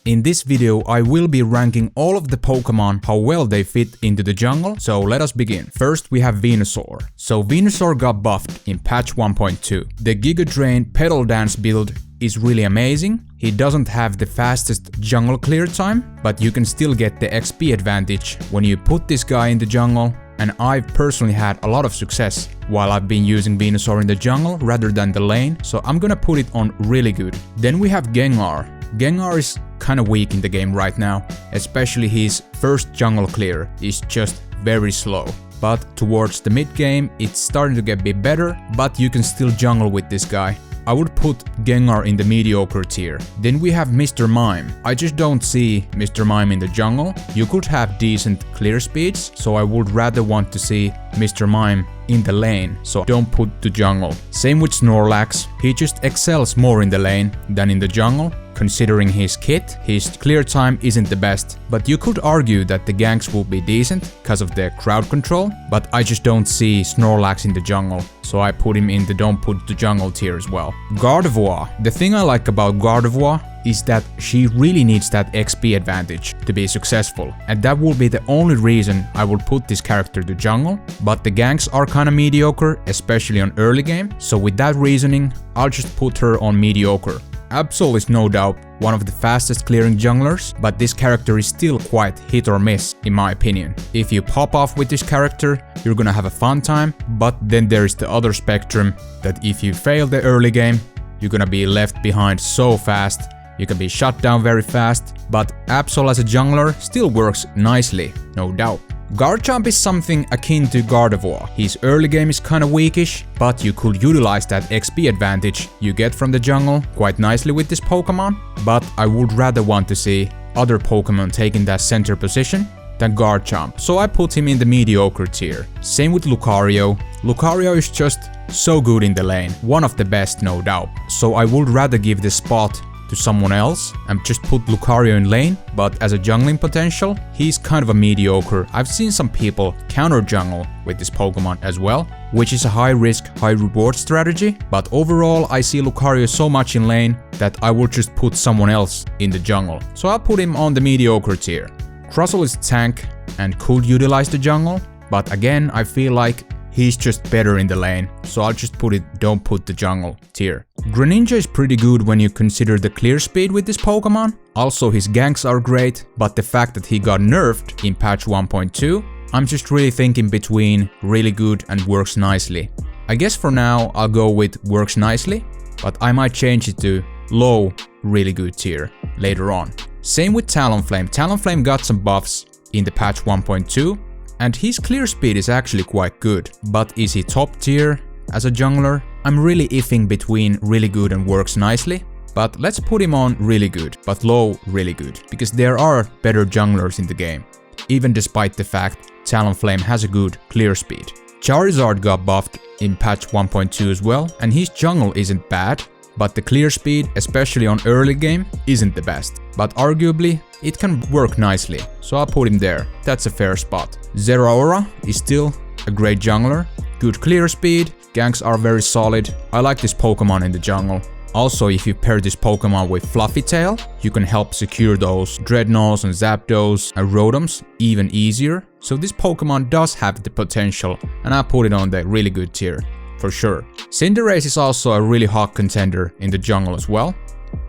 In this video I will be ranking all of the Pokemon, how well they fit into the jungle, so let us begin. First we have Venusaur. So Venusaur got buffed in patch 1.2. The Giga Drain Petal Dance build is really amazing. He doesn't have the fastest jungle clear time, but you can still get the XP advantage when you put this guy in the jungle. And I've personally had a lot of success while I've been using Venusaur in the jungle rather than the lane, so I'm gonna put it on really good. Then we have Gengar. Gengar is kinda weak in the game right now, especially his first jungle clear is just very slow. But towards the mid game it's starting to get a bit better, but you can still jungle with this guy. I would put Gengar in the mediocre tier. Then we have Mr. Mime. I just don't see Mr. Mime in the jungle. You could have decent clear speeds, so I would rather want to see Mr. Mime in the lane, so don't put the jungle. Same with Snorlax. He just excels more in the lane than in the jungle. Considering his kit, his clear time isn't the best, but you could argue that the ganks will be decent because of the crowd control, but I just don't see Snorlax in the jungle, so I put him in the don't put the jungle tier as well. Gardevoir. The thing I like about Gardevoir is that she really needs that XP advantage to be successful, and that will be the only reason I will put this character to jungle, but the ganks are kinda mediocre, especially on early game, so with that reasoning, I'll just put her on mediocre. Absol is no doubt one of the fastest clearing junglers, but this character is still quite hit or miss in my opinion. If you pop off with this character, you're gonna have a fun time, but then there is the other spectrum that if you fail the early game, you're gonna be left behind so fast, you can be shut down very fast, but Absol as a jungler still works nicely, no doubt. Garchomp is something akin to Gardevoir. His early game is kinda weakish, but you could utilize that XP advantage you get from the jungle quite nicely with this Pokemon, but I would rather want to see other Pokemon taking that center position than Garchomp, so I put him in the mediocre tier. Same with Lucario. Lucario is just so good in the lane, one of the best no doubt, so I would rather give this spot to someone else and just put Lucario in lane, but as a jungling potential, he's kind of a mediocre. I've seen some people counter jungle with this Pokemon as well, which is a high risk, high reward strategy, but overall I see Lucario so much in lane that I will just put someone else in the jungle, so I'll put him on the mediocre tier. Crustle is tank and could utilize the jungle, but again I feel like he's just better in the lane, so I'll just put it don't put the jungle tier. Greninja is pretty good when you consider the clear speed with this Pokemon. Also his ganks are great, but the fact that he got nerfed in patch 1.2, I'm just really thinking between really good and works nicely. I guess for now I'll go with works nicely, but I might change it to low really good tier later on. Same with Talonflame. Talonflame got some buffs in the patch 1.2. And his clear speed is actually quite good, but is he top tier as a jungler? I'm really iffing between really good and works nicely, but let's put him on really good, but low really good, because there are better junglers in the game, even despite the fact Talonflame has a good clear speed. Charizard got buffed in patch 1.2 as well, and his jungle isn't bad, but the clear speed, especially on early game, isn't the best, but arguably it can work nicely, so I'll put him there. That's a fair spot. Zeraora is still a great jungler, good clear speed, ganks are very solid. I like this Pokemon in the jungle. Also, if you pair this Pokemon with Fluffy Tail, you can help secure those Dreadnoughts and Zapdos and Rotoms even easier. So this Pokemon does have the potential, and I'll put it on the really good tier, for sure. Cinderace is also a really hot contender in the jungle as well.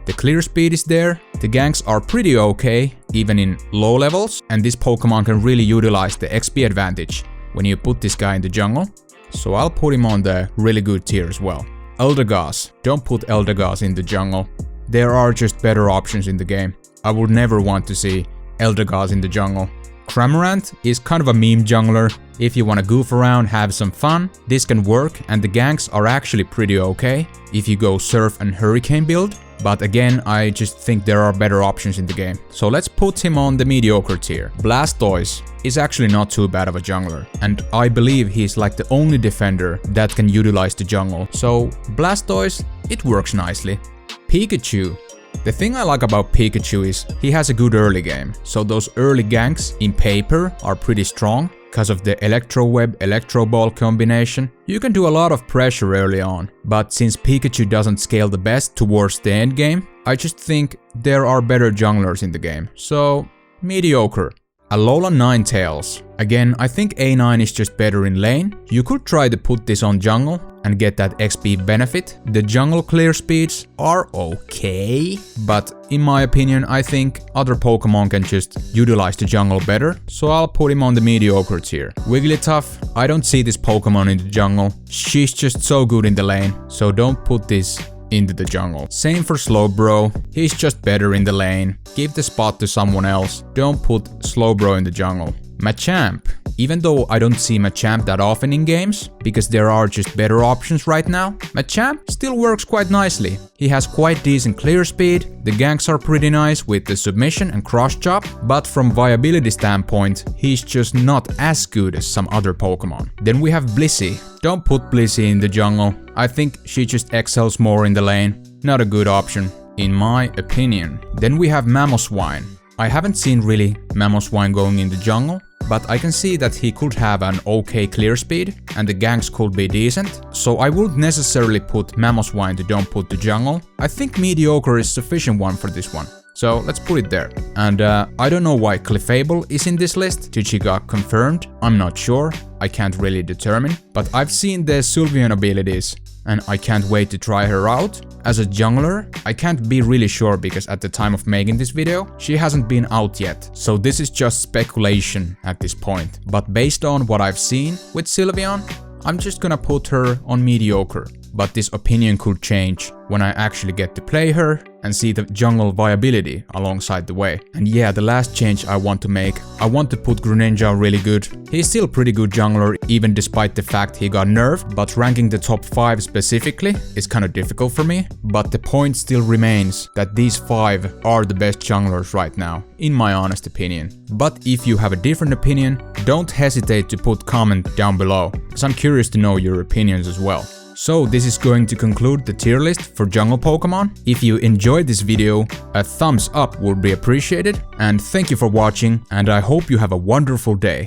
The clear speed is there, the ganks are pretty okay, even in low levels, and this Pokemon can really utilize the XP advantage when you put this guy in the jungle, so I'll put him on the really good tier as well. Eldegoss. Don't put Eldegoss in the jungle. There are just better options in the game. I would never want to see Eldegoss in the jungle. Cremerant is kind of a meme jungler. If you want to goof around, have some fun, this can work, and the ganks are actually pretty okay if you go Surf and Hurricane build. But again, I just think there are better options in the game. So let's put him on the mediocre tier. Blastoise is actually not too bad of a jungler, and I believe he's like the only defender that can utilize the jungle. So Blastoise, it works nicely. Pikachu. The thing I like about Pikachu is he has a good early game, so those early ganks in paper are pretty strong because of the Electro Web Electro Ball combination. You can do a lot of pressure early on, but since Pikachu doesn't scale the best towards the end game, I just think there are better junglers in the game. So, mediocre. Alola Ninetales. Again, I think A9 is just better in lane. You could try to put this on jungle and get that XP benefit. The jungle clear speeds are okay, but in my opinion, I think other Pokemon can just utilize the jungle better, so I'll put him on the mediocre tier. Wigglytuff, I don't see this Pokemon in the jungle. She's just so good in the lane, so don't put this into the jungle. Same for Slowbro, he's just better in the lane. Give the spot to someone else. Don't put Slowbro in the jungle. Machamp. Even though I don't see Machamp that often in games, because there are just better options right now, Machamp still works quite nicely. He has quite decent clear speed, the ganks are pretty nice with the submission and cross chop, but from viability standpoint, he's just not as good as some other Pokemon. Then we have Blissey. Don't put Blissey in the jungle. I think she just excels more in the lane. Not a good option, in my opinion. Then we have Mamoswine. I haven't seen really Mamoswine going in the jungle, but I can see that he could have an okay clear speed and the ganks could be decent, so I wouldn't necessarily put Mamoswine to don't put the jungle. I think mediocre is sufficient one for this one. So let's put it there. And I don't know why Clefable is in this list. Did she got confirmed? I'm not sure. I can't really determine. But I've seen the Sylveon abilities and I can't wait to try her out. As a jungler, I can't be really sure because at the time of making this video, she hasn't been out yet. So this is just speculation at this point. But based on what I've seen with Sylveon, I'm just gonna put her on mediocre. But this opinion could change when I actually get to play her and see the jungle viability alongside the way. And yeah, the last change I want to make, I want to put Greninja really good. He's still pretty good jungler even despite the fact he got nerfed, but ranking the top 5 specifically is kind of difficult for me. But the point still remains that these 5 are the best junglers right now, in my honest opinion. But if you have a different opinion, don't hesitate to put comment down below, because I'm curious to know your opinions as well. So this is going to conclude the tier list for jungle Pokemon. If you enjoyed this video, a thumbs up would be appreciated, and thank you for watching, and I hope you have a wonderful day.